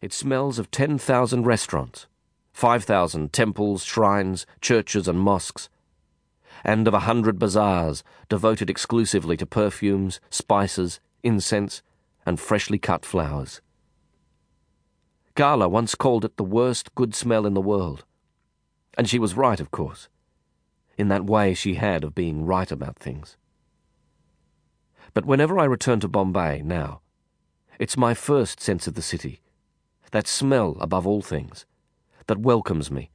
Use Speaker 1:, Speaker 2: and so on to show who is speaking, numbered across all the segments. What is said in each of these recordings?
Speaker 1: It smells of 10,000 restaurants, 5,000 temples, shrines, churches and mosques, and of 100 bazaars devoted exclusively to perfumes, spices, incense, and freshly cut flowers. Gala once called it the worst good smell in the world, and she was right, of course, in that way she had of being right about things. But whenever I return to Bombay now, it's my first sense of the city, that smell above all things, that welcomes me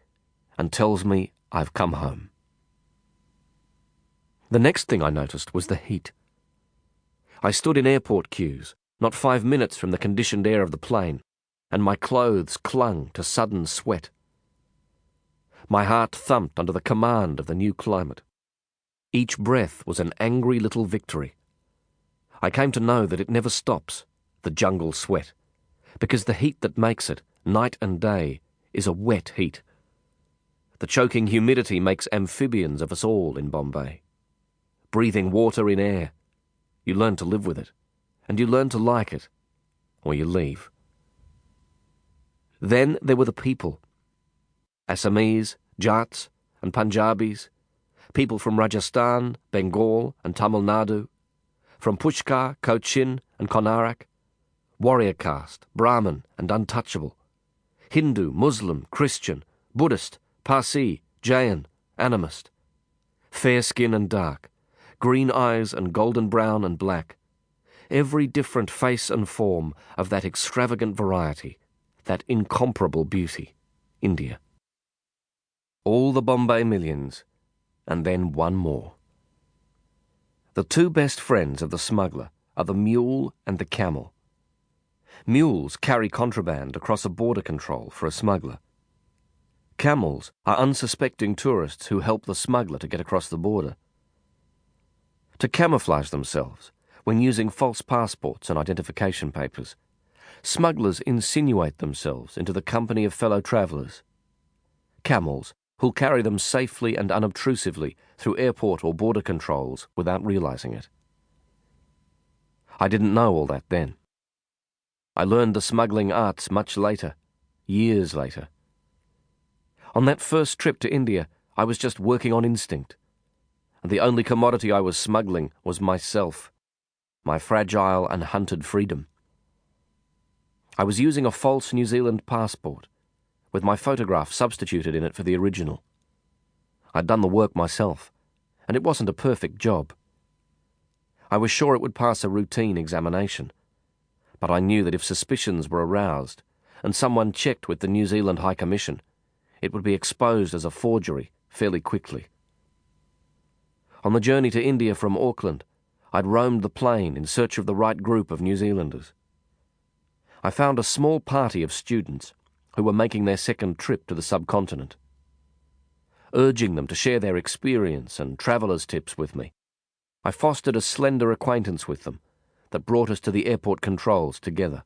Speaker 1: and tells me I've come home. The next thing I noticed was the heat. I stood in airport queues, not 5 minutes from the conditioned air of the plane, and my clothes clung to sudden sweat. My heart thumped under the command of the new climate. Each breath was an angry little victory. I came to know that it never stops, the jungle sweat, because the heat that makes it, night and day, is a wet heat. The choking humidity makes amphibians of us all in Bombay. Breathing water in air, you learn to live with it, and you learn to like it, or you leave. Then there were the people. Assamese, Jats, and Punjabis, people from Rajasthan, Bengal, and Tamil Nadu, from Pushkar, Cochin, and Konarak, warrior caste, Brahmin, and untouchable, Hindu, Muslim, Christian, Buddhist, Parsi, Jain, animist, fair skin and dark, green eyes and golden brown and black, every different face and form of that extravagant variety, that incomparable beauty, India. All the Bombay millions, and then one more. The two best friends of the smuggler are the mule and the camel. Mules carry contraband across a border control for a smuggler. Camels are unsuspecting tourists who help the smuggler to get across the border. To camouflage themselves, when using false passports and identification papers, smugglers insinuate themselves into the company of fellow travellers. Camels who'll carry them safely and unobtrusively through airport or border controls without realising it. I didn't know all that then. I learned the smuggling arts much later, years later. On that first trip to India, I was just working on instinct, and the only commodity I was smuggling was myself, my fragile and hunted freedom. I was using a false New Zealand passport, with my photograph substituted in it for the original. I'd done the work myself, and it wasn't a perfect job. I was sure it would pass a routine examination, but I knew that if suspicions were aroused and someone checked with the New Zealand High Commission, it would be exposed as a forgery fairly quickly. On the journey to India from Auckland, I'd roamed the plain in search of the right group of New Zealanders. I found a small party of students who were making their second trip to the subcontinent. Urging them to share their experience and travellers' tips with me, I fostered a slender acquaintance with them that brought us to the airport controls together.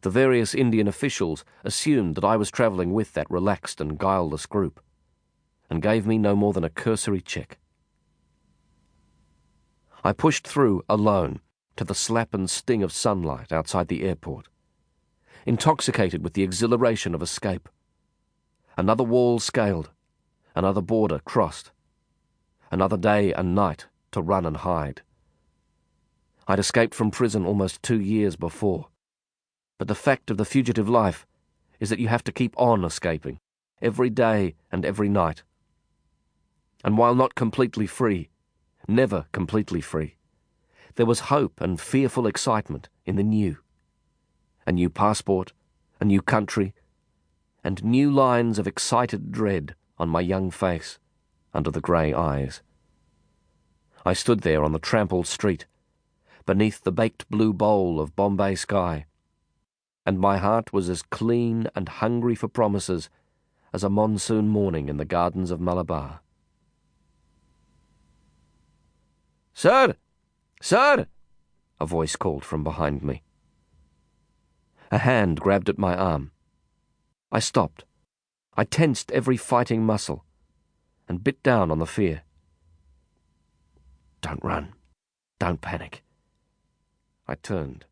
Speaker 1: The various Indian officials assumed that I was travelling with that relaxed and guileless group, and gave me no more than a cursory check. I pushed through alone to the slap and sting of sunlight outside the airport, intoxicated with the exhilaration of escape. Another wall scaled, another border crossed, another day and night to run and hide. I'd escaped from prison almost 2 years before, but the fact of the fugitive life is that you have to keep on escaping, every day and every night. And while not completely free, never completely free, there was hope and fearful excitement in the new. A new passport, a new country, and new lines of excited dread on my young face under the grey eyes. I stood there on the trampled street, beneath the baked blue bowl of Bombay sky, and my heart was as clean and hungry for promises as a monsoon morning in the gardens of Malabar. "Sir! Sir!" a voice called from behind me. A hand grabbed at my arm. I stopped. I tensed every fighting muscle and bit down on the fear. "Don't run. Don't panic." I turned.